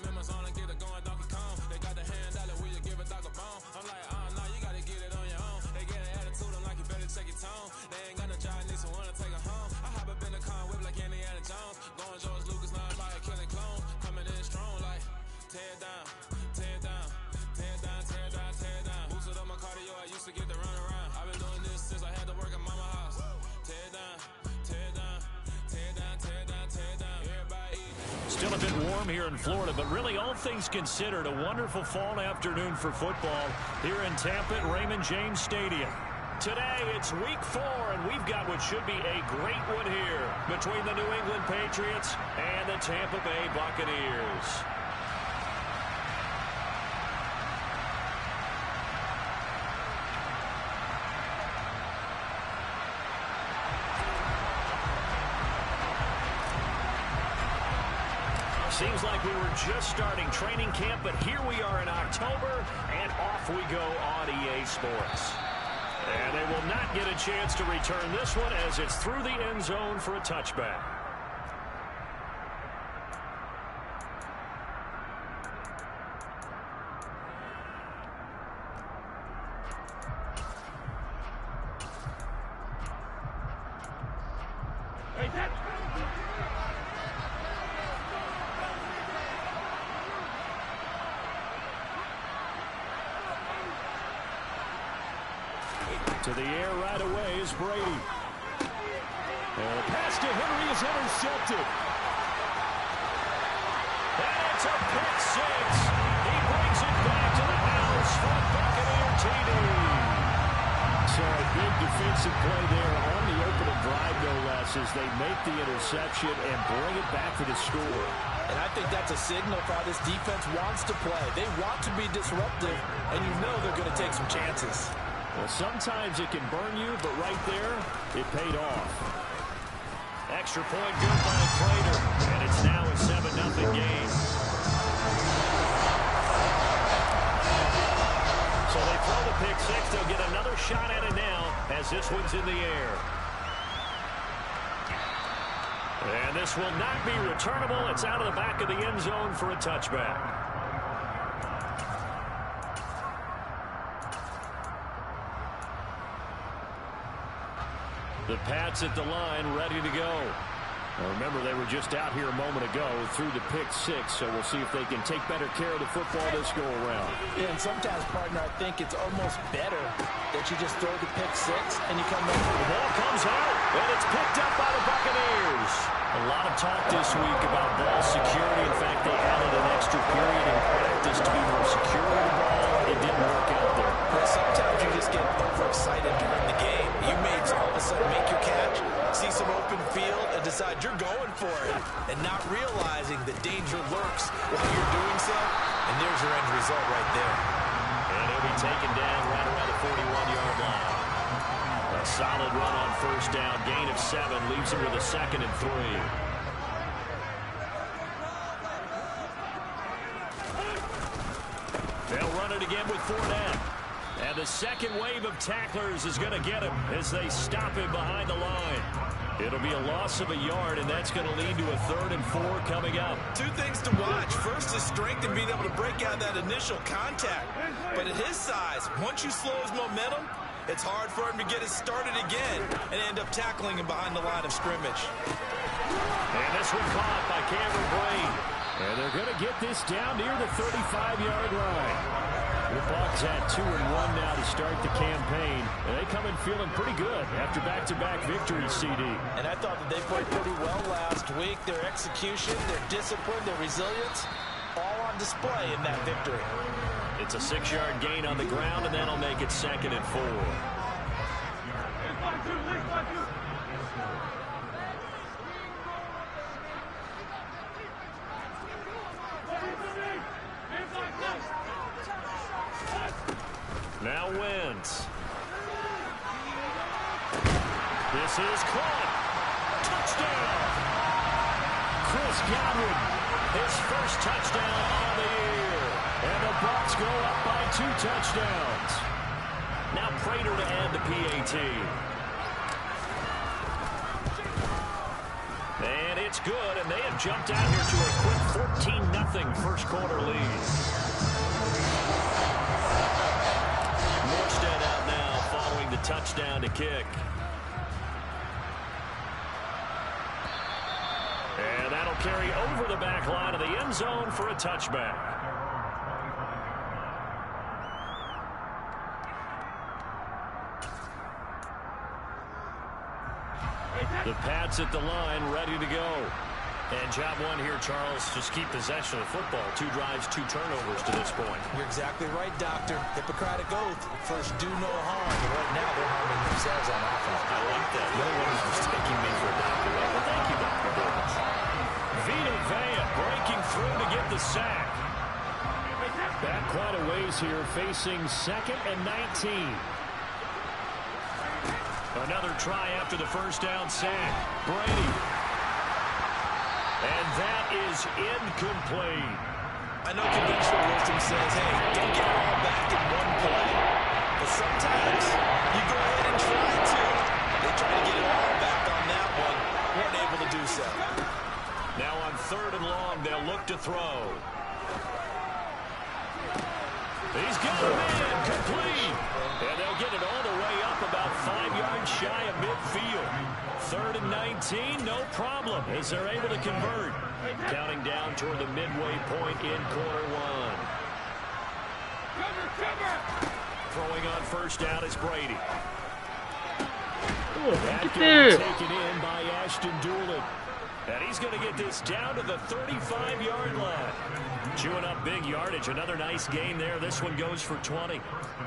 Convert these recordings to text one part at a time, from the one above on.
members on and get it going Donkey Kong. They got the hand out, will you give a dog a bone? I'm like, no, you gotta get it on your own. They get an attitude, I'm like, you better check your tone. They ain't got no job, need someone to take her home. I hop up in the car, whip like Indiana Jones. Going George Lucas, now I'm like killing clones. Coming in strong, like, tear down, tear down, tear down, tear down, tear down. Boosted up my cardio, I used to get to run around. I've been doing this since I had to work at mama house. Tear down, tear down, tear down, tear down, tear down. Everybody eat. Still a bit warm here in Florida, but really all things considered, a wonderful fall afternoon for football here in Tampa at Raymond James Stadium. Today, it's week 4, and we've got what should be a great one here between the New England Patriots and the Tampa Bay Buccaneers. Seems like we were just starting training camp, but here we are in October, and off we go on EA Sports. And they will not get a chance to return this one as it's through the end zone for a touchback. To the air right away is Brady. And the pass to Henry is intercepted. And it's a pick six. He brings it back to the house for a Buccaneer TD. So a big defensive play there on the opening drive, no less, as they make the interception and bring it back for the score. And I think that's a signal for how this defense wants to play. They want to be disruptive, and you know they're going to take some chances. Well, sometimes it can burn you, but right there, it paid off. Extra point good by Prater, and it's now a 7-0 game. So they throw the pick six. They'll get another shot at it now as this one's in the air. And this will not be returnable. It's out of the back of the end zone for a touchback. The Pats at the line, ready to go. Now remember, they were just out here a moment ago through the pick six, so we'll see if they can take better care of the football this go-around. Yeah, and sometimes, partner, I think it's almost better that you just throw the pick six and you come in. The ball comes out, and it's picked up by the Buccaneers. A lot of talk this week about ball security. In fact, they added an extra period in practice to be more secure with the ball. It didn't work out there. Well, sometimes you just get overexcited during the game. You may all of a sudden make your catch, see some open field, and decide you're going for it, and not realizing that danger lurks while you're doing so, and there's your end result right there. And he'll be taken down right around the 41-yard line. A solid run on first down, gain of 7, leaves him with a 2nd and 3. They'll run it again with Fournette. And the second wave of tacklers is going to get him as they stop him behind the line. It'll be a loss of a yard, and that's going to lead to a 3rd and 4 coming up. Two things to watch. First is strength and being able to break out that initial contact. But at his size, once you slow his momentum, it's hard for him to get it started again and end up tackling him behind the line of scrimmage. And this one caught by Cameron Brate. And they're going to get this down near the 35-yard line. The Bucs at 2-1 now to start the campaign. And they come in feeling pretty good after back-to-back victories, CD. And I thought that they played pretty well last week. Their execution, their discipline, their resilience, all on display in that victory. It's a 6-yard gain on the ground, and that'll make it 2nd and 4. Now Wentz. This is caught. Touchdown. Chris Godwin, his first touchdown on the year. And the Bucs go up by 2 touchdowns. Now Prater to add the PAT. And it's good, and they have jumped out here to a quick 14-0 first first quarter lead. Morstead out now following the touchdown to kick. And that'll carry over the back line of the end zone for a touchback. The Pats at the line, ready to go. And job one here, Charles, just keep possession of the football. 2 drives, 2 turnovers to this point. You're exactly right, Doctor. Hippocratic oath. First, do no harm. But right now, they're harming themselves on offense. I like that. No one is mistaking me for a doctor. Well, thank you, Dr. Davis. Vita Vea breaking through to get the sack. Back quite a ways here, facing 2nd and 19. Another try after the first down sack. Brady. And that is incomplete. I know conventional wisdom says, hey, don't get it all back in one play. But sometimes you go ahead and try to. They try to get it all back on that one. Weren't able to do so. Now on 3rd and long, they'll look to throw. He's got a man complete. And they'll get it all the way up about 5 yards shy of midfield. 3rd and 19, no problem, as they're able to convert. Counting down toward the midway point in quarter 1. Throwing on first down is Brady. That taken in by Ashton Doolin. And he's going to get this down to the 35-yard line. Chewing up big yardage. Another nice gain there. This one goes for 20. You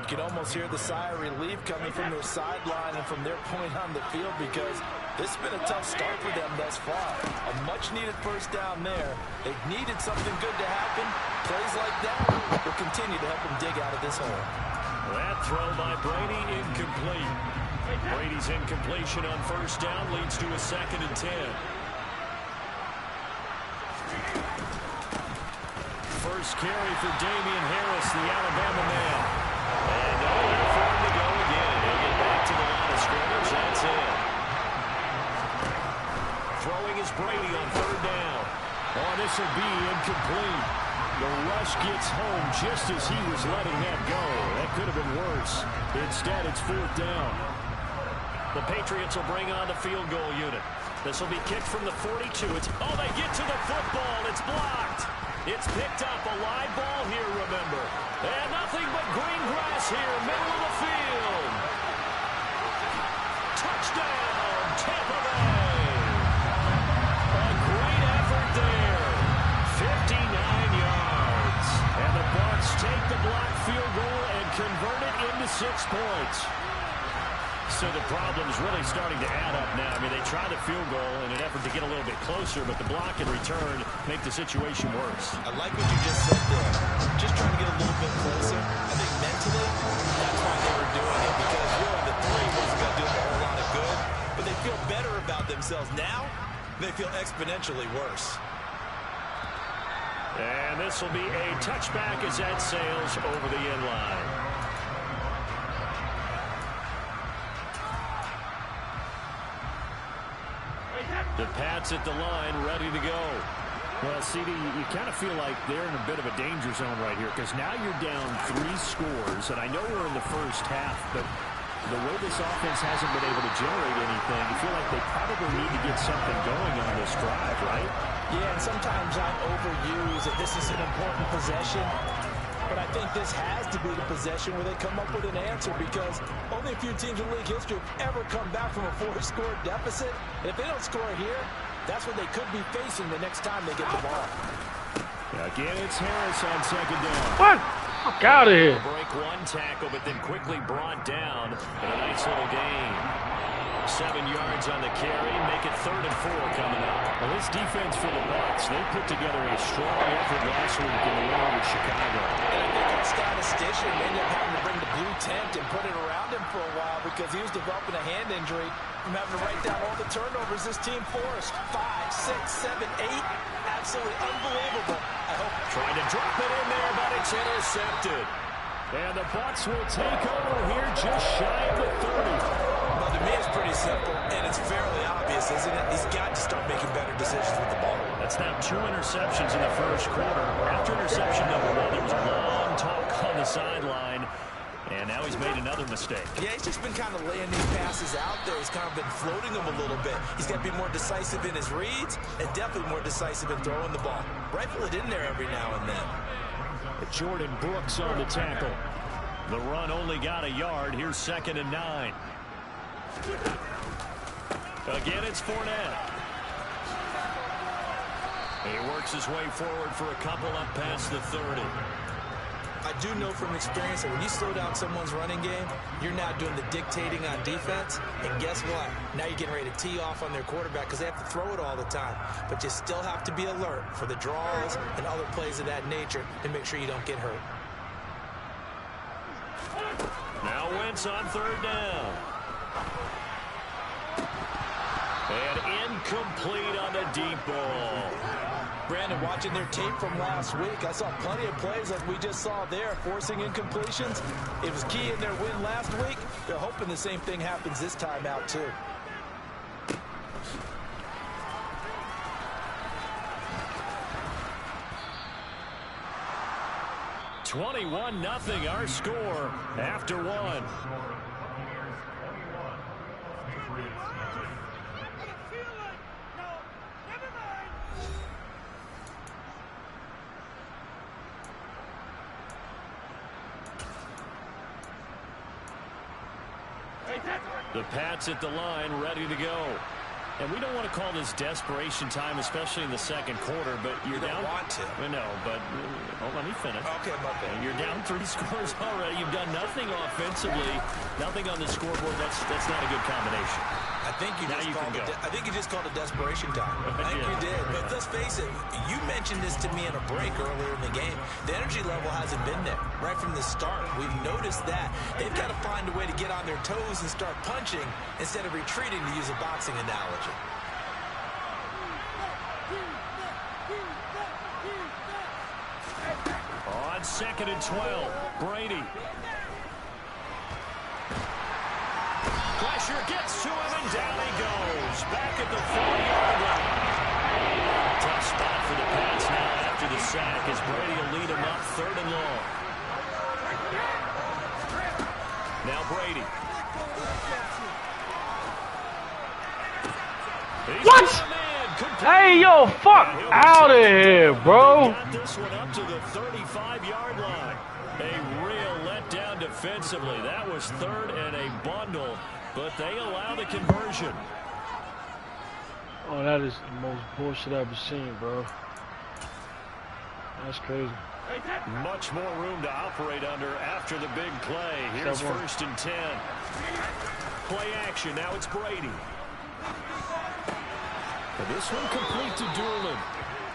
can almost hear the sigh of relief coming from their sideline and from their point on the field, because this has been a tough start for them thus far. A much-needed first down there. They've needed something good to happen. Plays like that will continue to help them dig out of this hole. That throw by Brady incomplete. Brady's incompletion on first down leads to a 2nd and 10. First carry for Damian Harris, the Alabama man. And nowhere for him to go again. He'll get back to the line of scrimmage. That's it. Throwing is Brady on 3rd down. Oh, this will be incomplete. The rush gets home just as he was letting that go. That could have been worse. Instead, it's 4th down. The Patriots will bring on the field goal unit. This will be kicked from the 42. They get to the football. It's blocked. It's picked up, a live ball here, remember. And nothing but green grass here, middle of the field. Touchdown, Tampa Bay. A great effort there. 59 yards. And the Bucs take the blocked field goal and convert it into 6 points. So the problem's really starting to add up now. I mean, they tried the field goal in an effort to get a little bit closer, but the block and return make the situation worse. I like what you just said there. Just trying to get a little bit closer. I think mentally, that's why they were doing it, because really the 3 wasn't going to do them a whole lot of good. But they feel better about themselves now. They feel exponentially worse. And this will be a touchback as that sails over the end line. The Pats at the line, ready to go. Well, CD, you kind of feel like they're in a bit of a danger zone right here, because now you're down 3 scores, and I know we're in the first half, but the way this offense hasn't been able to generate anything, you feel like they probably need to get something going on this drive, right? Yeah, and sometimes I overuse that this is an important possession. But I think this has to be the possession where they come up with an answer, because only a few teams in league history have ever come back from a 4-score deficit. And if they don't score here, that's what they could be facing the next time they get the ball. Again, it's Harris on 2nd down. What? Fuck out of here. Break 1 tackle, but then quickly brought down in a nice little gain. 7 yards on the carry, make it 3rd and 4 coming up. Well, this defense for the Bucs, they put together a strong effort last week in the win over Chicago. And I think on statistician, they ended up having to bring the blue tent and put it around him for a while, because he was developing a hand injury from having to write down all the turnovers this team forced. 5, 6, 7, 8. Absolutely unbelievable. I hope. Trying to drop it in there, but it's intercepted. And the Bucs will take over here just shy of the 30. Well, to me, me, it's pretty simple, and it's fairly obvious, isn't it? He's got to start making better decisions with the ball. That's now 2 interceptions in the first quarter. After interception number 1, there was a long talk on the sideline, and now he's made another mistake. Yeah, he's just been kind of laying these passes out there. He's kind of been floating them a little bit. He's got to be more decisive in his reads and definitely more decisive in throwing the ball. Rifle it in there every now and then. Jordan Brooks on the tackle. The run only got a yard. Here's 2nd and 9. Again, it's Fournette. He works his way forward for a couple up past the 30. I do know from experience that when you slow down someone's running game, you're now doing the dictating on defense. And guess what? Now you're getting ready to tee off on their quarterback because they have to throw it all the time. But you still have to be alert for the draws and other plays of that nature and make sure you don't get hurt. Now Wentz on 3rd down. And incomplete on the deep ball. Brandon, watching their tape from last week, I saw plenty of plays like we just saw there, forcing incompletions. It was key in their win last week. They're hoping the same thing happens this time out, too. (21-0) our score after 1. The Pats at the line, ready to go. And we don't want to call this desperation time, especially in the second quarter, but you're down. You don't want to. No, but let me finish. Okay, okay. You're down 3 scores already. You've done nothing offensively, nothing on the scoreboard. That's not a good combination. I think you just called it desperation time. I think you did. But let's face it, you mentioned this to me in a break earlier in the game. The energy level hasn't been there right from the start. We've noticed that. They've got to find a way to get on their toes and start punching instead of retreating, to use a boxing analogy. On 2nd and 12, Brady. Pressure gets to him, and down he goes. Back at the 40-yard line. Tough spot for the Pats now after the sack, as Brady will lead him up 3rd and long. Now Brady. What? Hey, yo, fuck out of here, bro. Got this one up to the 35-yard line. A real letdown defensively. That was 3rd and a bundle, but they allow the conversion. Oh, that is the most bullshit I've ever seen, bro. That's crazy. Much more room to operate under after the big play. Here's 1st and 10. Play action. Now it's Brady. And this one complete to Doolin.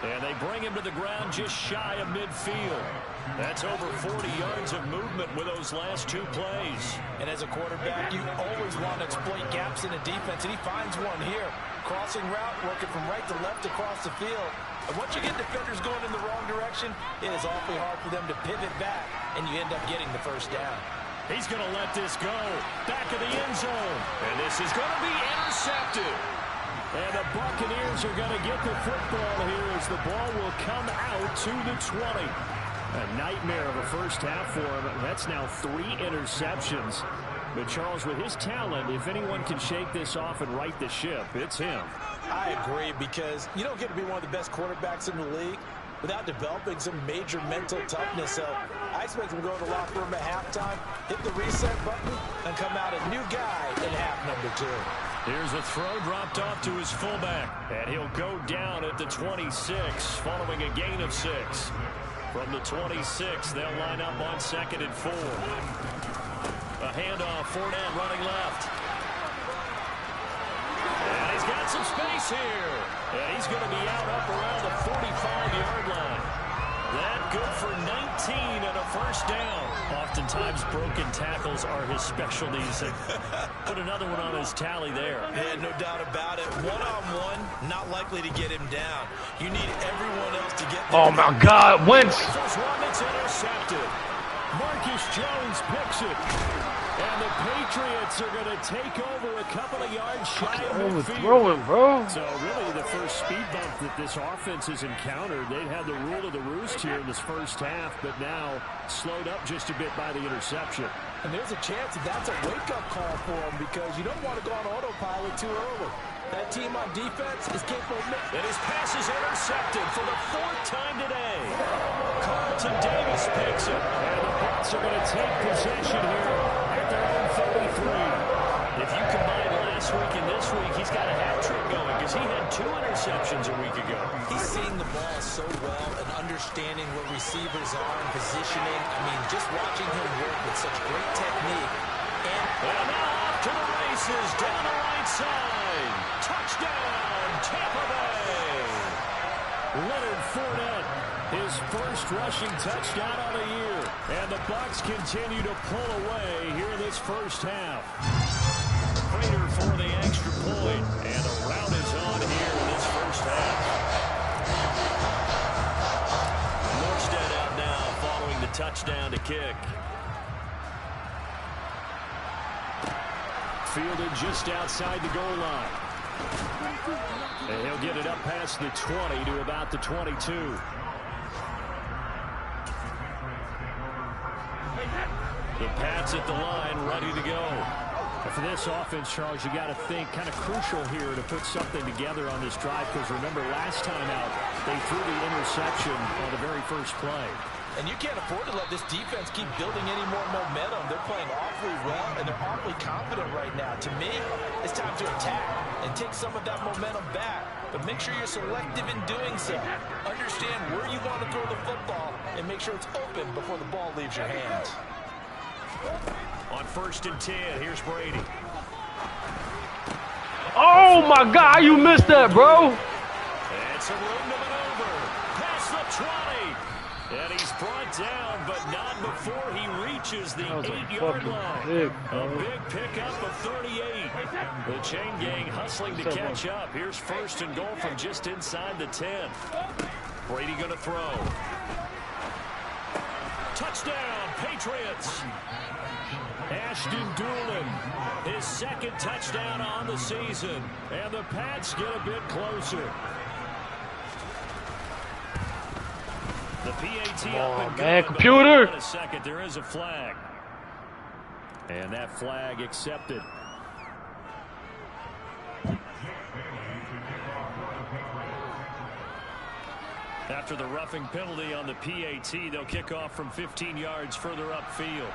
And they bring him to the ground just shy of midfield. That's over 40 yards of movement with those last 2 plays. And as a quarterback, you always want to exploit gaps in a defense, and he finds one here. Crossing route, working from right to left across the field. And once you get defenders going in the wrong direction, it is awfully hard for them to pivot back, and you end up getting the 1st down. He's going to let this go. Back of the end zone. And this is going to be intercepted. And the Buccaneers are going to get the football here as the ball will come out to the 20. A nightmare of a first half for him. That's now 3 interceptions. But Charles, with his talent, if anyone can shake this off and right the ship, it's him. I agree, because you don't get to be one of the best quarterbacks in the league without developing some major mental toughness. So I expect him to go to the locker room at halftime, hit the reset button, and come out a new guy in half number 2. Here's a throw dropped off to his fullback, and he'll go down at the 26, following a gain of 6. From the 26, they'll line up on 2nd and 4. A handoff, Fournette running left. And he's got some space here. And he's going to be out up around the 45-yard line. That good for 19 and a 1st down. Oftentimes broken tackles are his specialties. And put another one on his tally there. Yeah, no doubt about it. One-on-one, not likely to get him down. You need everyone else to get there. Oh, my God, Wentz. This one that's intercepted. Marcus Jones picks it. And the Patriots are going to take over a couple of yards shy of overthrowing, bro. So really the first speed bump that this offense has encountered. They'd had the rule of the roost here in this first half, but now slowed up just a bit by the interception. And there's a chance that that's a wake-up call for them because you don't want to go on autopilot too early. That team on defense is capable of... And his pass is intercepted for the 4th time today. Carlton Davis picks it. And the Bucs are going to take possession here at their own 33. If you combine last week and this week, he's got a hat trick going because he had 2 interceptions a week ago. He's seeing the ball so well and understanding where receivers are and positioning. I mean, just watching him work with such great technique. And now off to the races down the right side. Touchdown, Tampa Bay. Leonard Fournette, his first rushing touchdown of the year. And the Bucs continue to pull away here in this first half. Prater for the extra point. And the rout is on here in this first half. Morstead out now following the touchdown to kick. Fielded just outside the goal line. And he'll get it up past the 20 to about the 22. The Pats at the line, ready to go. For this offense, Charles, you got to think kind of crucial here to put something together on this drive because remember last time out they threw the interception on the very first play. And you can't afford to let this defense keep building any more momentum. They're playing awfully well, and they're awfully confident right now. To me, it's time to attack and take some of that momentum back. But make sure you're selective in doing so. Understand where you want to throw the football and make sure it's open before the ball leaves your hands. On 1st and 10, here's Brady. Oh, my God, you missed that, bro. And some room to maneuver. Past the 20. And he's brought down, but not before he reaches the 8-yard line. A big pickup of 38. The chain gang hustling to catch up. Here's 1st and goal from just inside the 10. Brady going to throw. Touchdown, Patriots. Ashton Doolin, his 2nd touchdown on the season. And the Pats get a bit closer. The PAT up and man, good, computer. In a second, there is a flag. And that flag accepted. After the roughing penalty on the PAT, they'll kick off from 15 yards further upfield.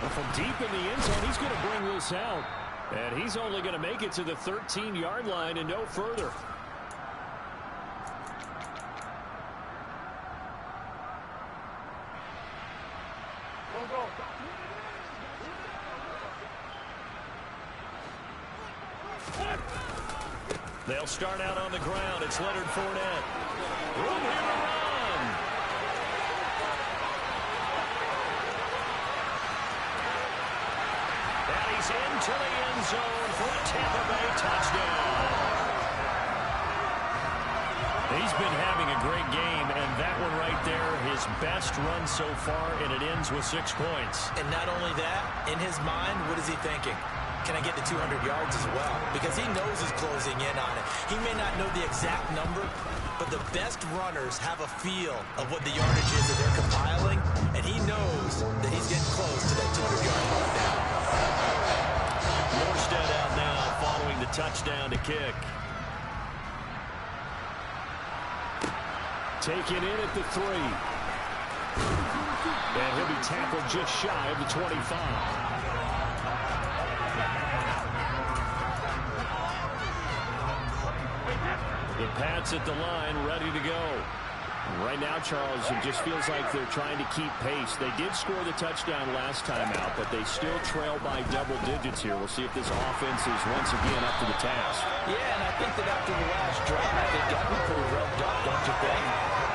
Well, from deep in the end zone, he's going to bring this out. And he's only going to make it to the 13-yard line and no further. They'll start out on the ground. It's Leonard Fournette. Room here to run. And he's into the end zone for a Tampa Bay touchdown. He's been having a great game, and that one right there, his best run so far, and it ends with 6 points. And not only that, in his mind, what is he thinking? Can I get to 200 yards as well? Because he knows he's closing in on it. He may not know the exact number, but the best runners have a feel of what the yardage is that they're compiling, and he knows that he's getting close to that 200-yard mark now. Morstead out now following the touchdown to kick. Taken in at the 3. And he'll be tackled just shy of the 25. The Pats at the line, ready to go. Right now, Charles, it just feels like they're trying to keep pace. They did score the touchdown last time out, but they still trail by double digits here. We'll see if this offense is once again up to the task. Yeah, and I think that after the last drive, they got to be pretty revved up, don't you think?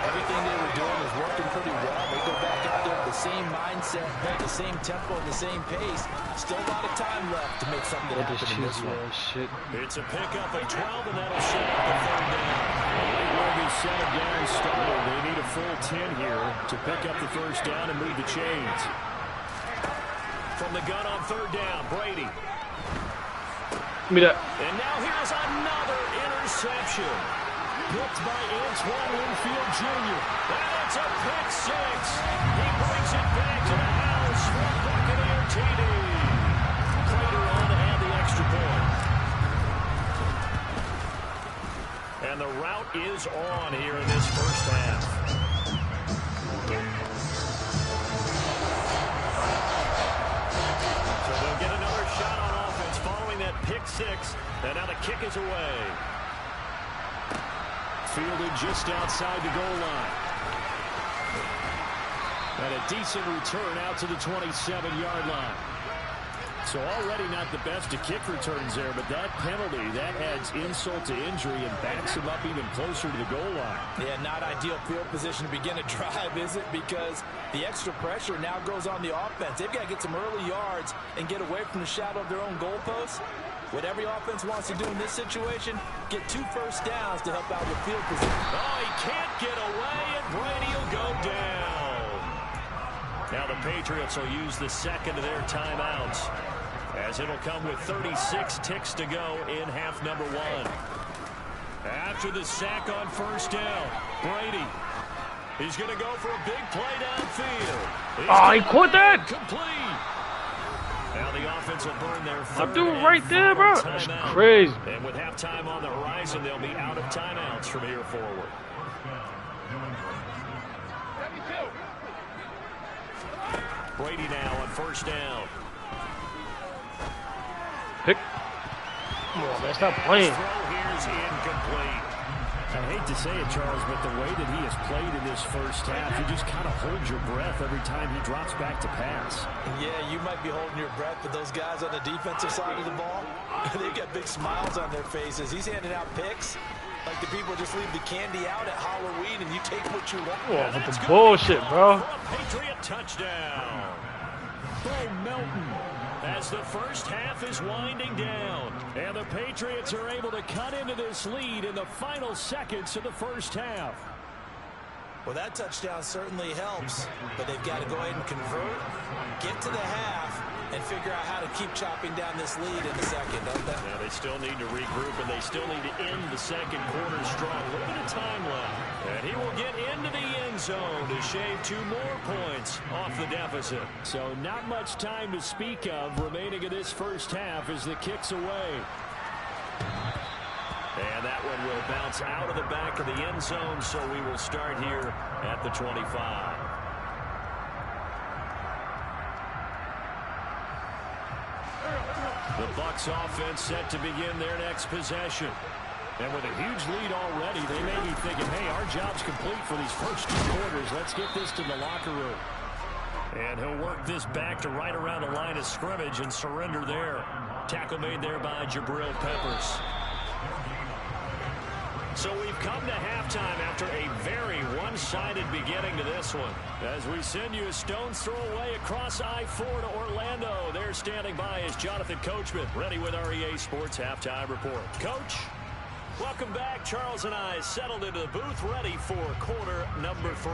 Everything they were doing was working pretty well. They go back out there with the same mindset, the same tempo, and the same pace. Still a lot of time left to make something happen in this one. It's a pickup of 12, and that'll set up a 3rd down. Pittsburgh is 7 down started. They need a full 10 here to pick up the first down and move the chains. From the gun on 3rd down, Brady. Give me that. And now here's another interception. Picked by Antoine Winfield Jr. And it's a pick 6. He brings it back to the house for Buccaneer TD. Prater on to add the extra point. And the route is on here in this first half. So they'll get another shot on offense following that pick 6. And now the kick is away. Fielded just outside the goal line. And a decent return out to the 27-yard line. So already not the best of kick returns there, but that penalty, that adds insult to injury and backs him up even closer to the goal line. Yeah, not ideal field position to begin a drive, is it? Because the extra pressure now goes on the offense. They've got to get some early yards and get away from the shadow of their own goalposts. What every offense wants to do in this situation, get 2 first downs to help out with field position. Oh, he can't get away, and Brady will go down. Now the Patriots will use the second of their timeouts, as it'll come with 36 ticks to go in half number 1. After the sack on 1st down, Brady. He's going to go for a big play downfield. Oh, he caught that. Complete. Now the offense will burn their I'm 3rd doing and right there, bro. final That's timeout. crazy. And with halftime on the horizon, they'll be out of timeouts from here forward. Brady now on 1st down. Pick. Come on, man. Stop playing. Throw here's incomplete. I hate to say it, Charles, but the way that he has played in this first half, you just kind of hold your breath every time he drops back to pass. Yeah, you might be holding your breath, but those guys on the defensive side of the ball, they've got big smiles on their faces. He's handing out picks like the people just leave the candy out at Halloween and you take what you want. Oh, with the bullshit, bro. Patriot touchdown. Bo Melton. As the first half is winding down, and the Patriots are able to cut into this lead in the final seconds of the first half. Well, that touchdown certainly helps, but they've got to go ahead and convert, get to the half, and figure out how to keep chopping down this lead in the second, don't they? Now they still need to regroup, and they still need to end the second quarter strong. A little bit of time left, and he will get into the end zone to shave 2 more points off the deficit. So not much time to speak of remaining in this first half as the kick's away. And that one will bounce out of the back of the end zone, so we will start here at the 25. The Bucs offense set to begin their next possession. And with a huge lead already, they may be thinking, hey, our job's complete for these first 2 quarters. Let's get this to the locker room. And he'll work this back to right around the line of scrimmage and surrender there. Tackle made there by Jabril Peppers. So we've come to halftime after a very one-sided beginning to this one. As we send you a stone's throw away across I-4 to Orlando. There standing by is Jonathan Coachman, ready with our EA Sports Halftime Report. Coach, welcome back. Charles and I settled into the booth, ready for quarter number 3.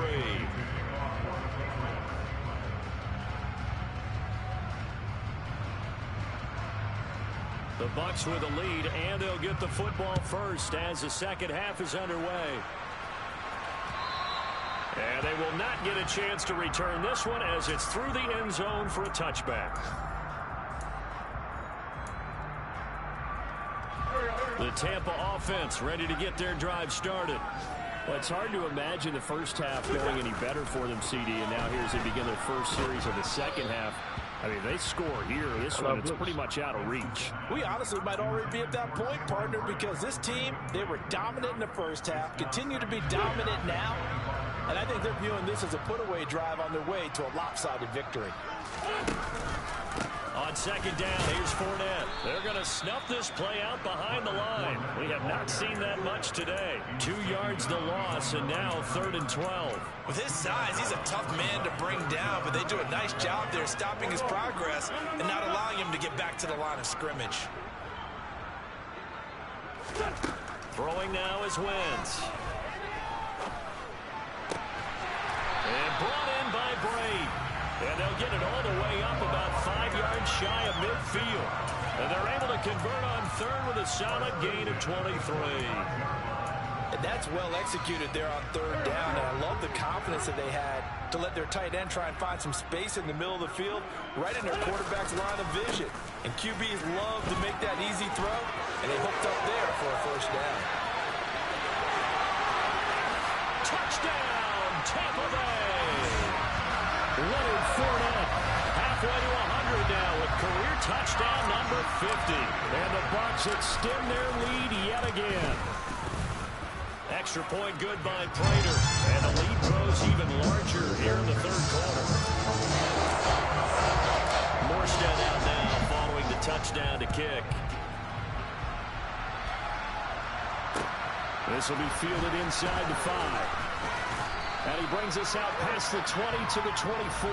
The Bucs with a lead, and they'll get the football first as the second half is underway. And they will not get a chance to return this one as it's through the end zone for a touchback. The Tampa offense ready to get their drive started. Well, it's hard to imagine the first half going any better for them, CD, and now here as they begin their first series of the second half. I mean, they score here. This one, it's pretty much out of reach. We honestly might already be at that point, partner, because this team, they were dominant in the first half, continue to be dominant now, and I think they're viewing this as a put-away drive on their way to a lopsided victory. On second down, here's Fournette. They're going to snuff this play out behind the line. We have not seen that much today. 2 yards the loss, and now 3rd and 12. With his size, he's a tough man to bring down, but they do a nice job there stopping his progress and not allowing him to get back to the line of scrimmage. Throwing now is Wentz. And they'll get it all the way up about 5 yards shy of midfield. And they're able to convert on third with a solid gain of 23. And that's well executed there on third down. And I love the confidence that they had to let their tight end try and find some space in the middle of the field, right in their quarterback's line of vision. And QBs love to make that easy throw, and they hooked up there for a first down. Touchdown, Tampa Bay! Leonard Fournette, halfway to 100 now with career touchdown number 50. And the Bucs extend their lead yet again. Extra point good by Prater. And the lead grows even larger here in the third quarter. Morstead out now following the touchdown to kick. This will be fielded inside the 5. And he brings us out past the 20 to the 24.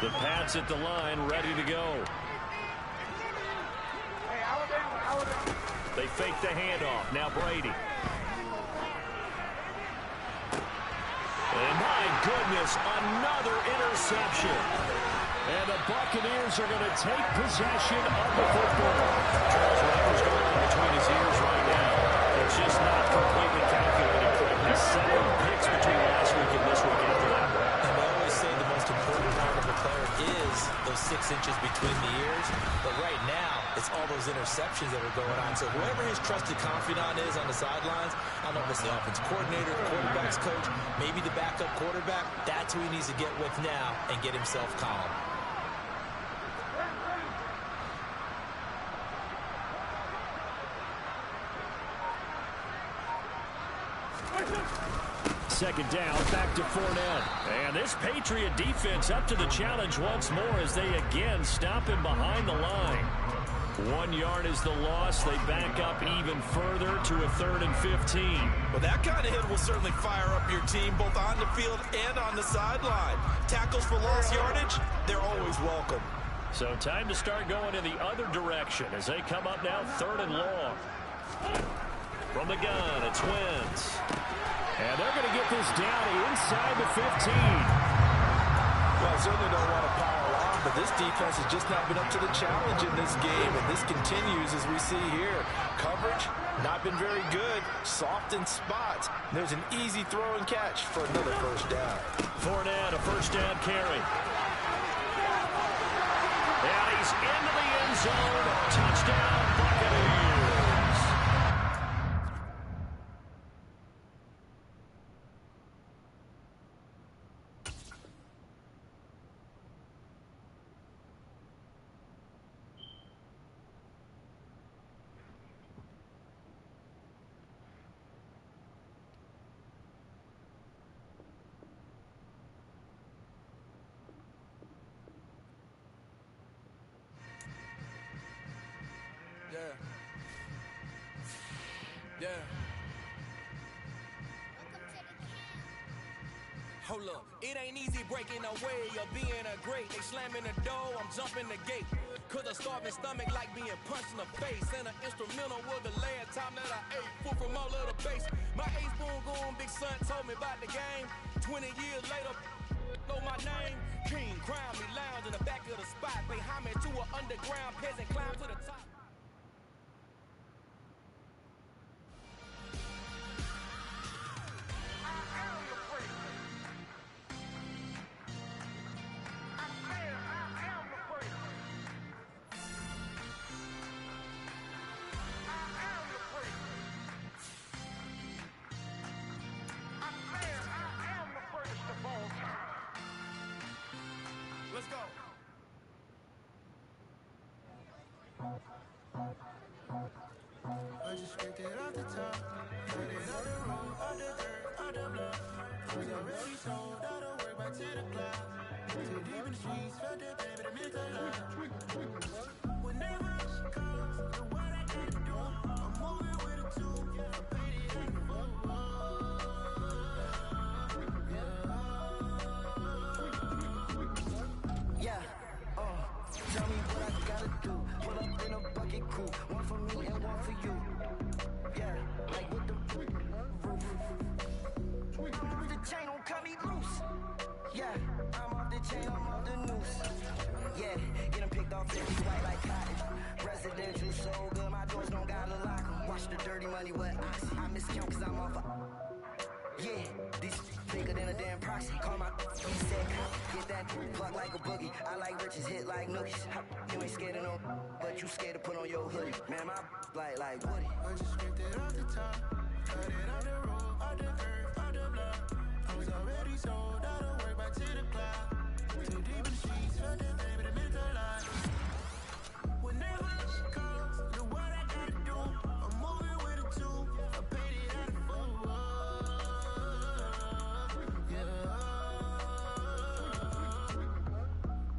The Pats at the line, ready to go. They fake the handoff. Now Brady. And my goodness, another interception. And the Buccaneers are going to take possession of the football. Charles Rivers going on between his ears right now. It's just not completely calculated correctly. 7 picks between last week and this week after that. And they always say the most important part of a player is those 6 inches between the ears. But right now, it's all those interceptions that are going on. So whoever his trusted confidant is on the sidelines, I don't know if it's the offensive coordinator, the quarterback's coach, maybe the backup quarterback, that's who he needs to get with now and get himself calm. Second down, back to Fournette. And this Patriot defense up to the challenge once more as they again stop him behind the line. 1 yard is the loss. They back up even further to a 3rd and 15. Well, that kind of hit will certainly fire up your team both on the field and on the sideline. Tackles for lost yardage, they're always welcome. So time to start going in the other direction as they come up now 3rd and long. From the gun, it's Wentz. And they're going to get this down inside the 15. Well, I certainly don't want to pile on, but this defense has just not been up to the challenge in this game, and this continues as we see here. Coverage, not been very good. Soft in spots. There's an easy throw and catch for another first down. Fournette, a first down carry. And he's into the end zone. Touchdown, Buccaneers. Yeah. Hold up, it ain't easy breaking away or being a great. They slamming the door, I'm jumping the gate. Cause a starving stomach like being punched in the face. And an instrumental was the last time that I ate. Food from all of the base. My A-spoon goon, big son told me about the game. 20 years later, know my name. King, crown me, lounge in the back of the spot. Pay homage to an underground peasant, climb to the top. Let's go. I just scraped it off the top. Put it on the roof, on the dirt, on the block. Was already sold, out of work by 10 o'clock. Too deep in the streets, felt the pain, but I meant a lot. Whenever she comes, the what I can't do, I'm moving with a two. I paid it in the phone. Yeah, I'm off the chain, I'm off the noose. Yeah, get them picked off every white like cotton. Residential so good, my doors don't gotta lock 'em. Watch the dirty money with oxy. I miscount cause I'm off yeah, these bigger than a damn proxy. Call my he said get that pluck like a boogie. I like riches, hit like nookies. You ain't scared of no, but you scared to put on your hoodie. Man, my like Woody. I just scraped it off the top, cut it off the road, off the curve, off the block. I was already sold, out of work back to the clock. Too deep in the streets, felt that baby, the mental lie. Whenever she calls, do what I gotta do. I'm moving with a two, I paid it out of full.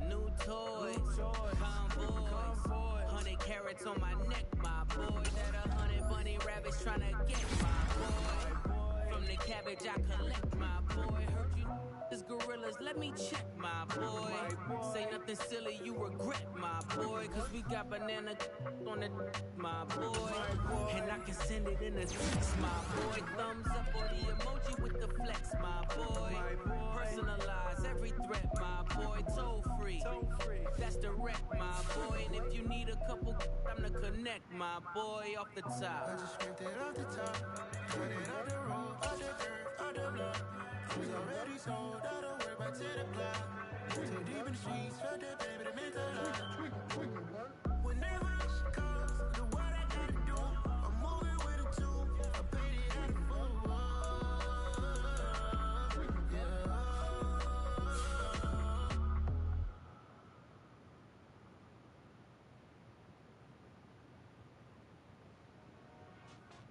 New toys, convoys, 100 carats on my neck, my boy. That 100 bunny rabbits tryna get my boy. From the cabbage I collect, my boy. Heard you is gorillas, let me check, my boy. Say nothing silly, you regret, my boy. Cause we got banana on the my boy. And I can send it in a text, my boy. Thumbs up or the emoji with the flex, my boy. Personalize every threat, my boy. Toll free, that's direct, my boy. And if you need a couple, I'm the connect, my boy. Off the I top. just scraped it off the top, cut it off the road, off the curve, off the block. I was already sold, out of work back to the clock. Too deep in the streets, felt that baby, the mental lie. Whenever she calls, do what I gotta do. I'm moving with a two, I paid it out of full.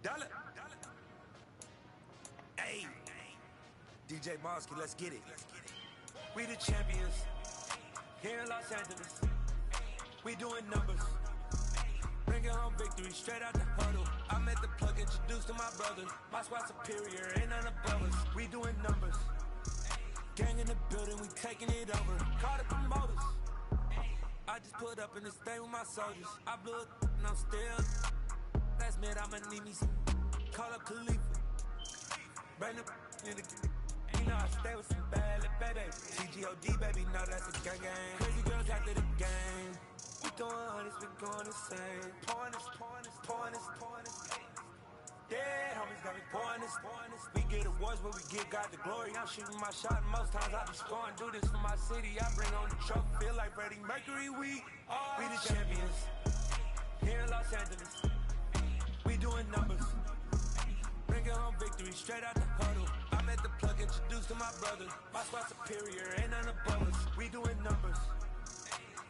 Dollar. Hey, DJ Mosky, let's get it. We the champions here in Los Angeles. We doing numbers, bringing home victory straight out the huddle. I met the plug, introduced to my brother. My squad superior, ain't none above us. We doing numbers, gang in the building, we taking it over. Call the promoters. I just put up in this thing with my soldiers. I blew it and I'm still. Last minute I'ma need me some. Call up Khalifa. Bring the in the. You know I stay with some bad little baby. TGOD baby, know that's a gang gang. Crazy girls after the game. We throwing hundreds, we going insane. Pouring this. Dead homies got me pouring this. We get awards, but we give God the glory. I'm shooting my shot, and most times I be scoring. Do this for my city, I bring on the trophy. Feel like Freddie Mercury, we the champions here in Los Angeles. We doing numbers, bringing home victory straight out the huddle. I met the plug, introduced to my brother. My squad superior, ain't none above us. We doing numbers,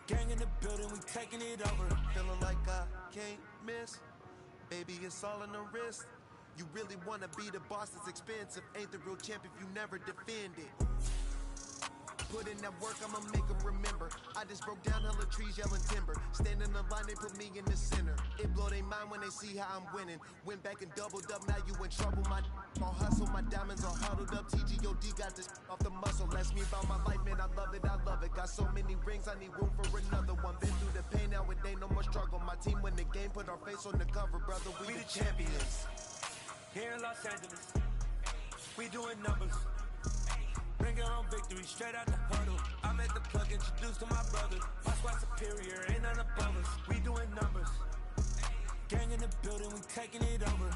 gang in the building, we taking it over. Feeling like I can't miss. Baby, it's all in the wrist. You really wanna be the boss, it's expensive. Ain't the real champ if you never defend it. Put in that work, I'ma make them remember. I just broke down hella trees, yelling timber. Stand in the line, they put me in the center. It blow their mind when they see how I'm winning. Went back and doubled up, now you in trouble. My all hustle, my diamonds are huddled up. TGOD got this off the muscle. Ask me about my life, man, I love it. Got so many rings, I need room for another one. Been through the pain, now it ain't no more struggle. My team win the game, put our face on the cover, brother. We the champions here in Los Angeles. We doing numbers, bringing home victory straight out the huddle. I met the plug, introduced to my brother. My squad superior, ain't none above us. We doing numbers, gang in the building, we taking it over.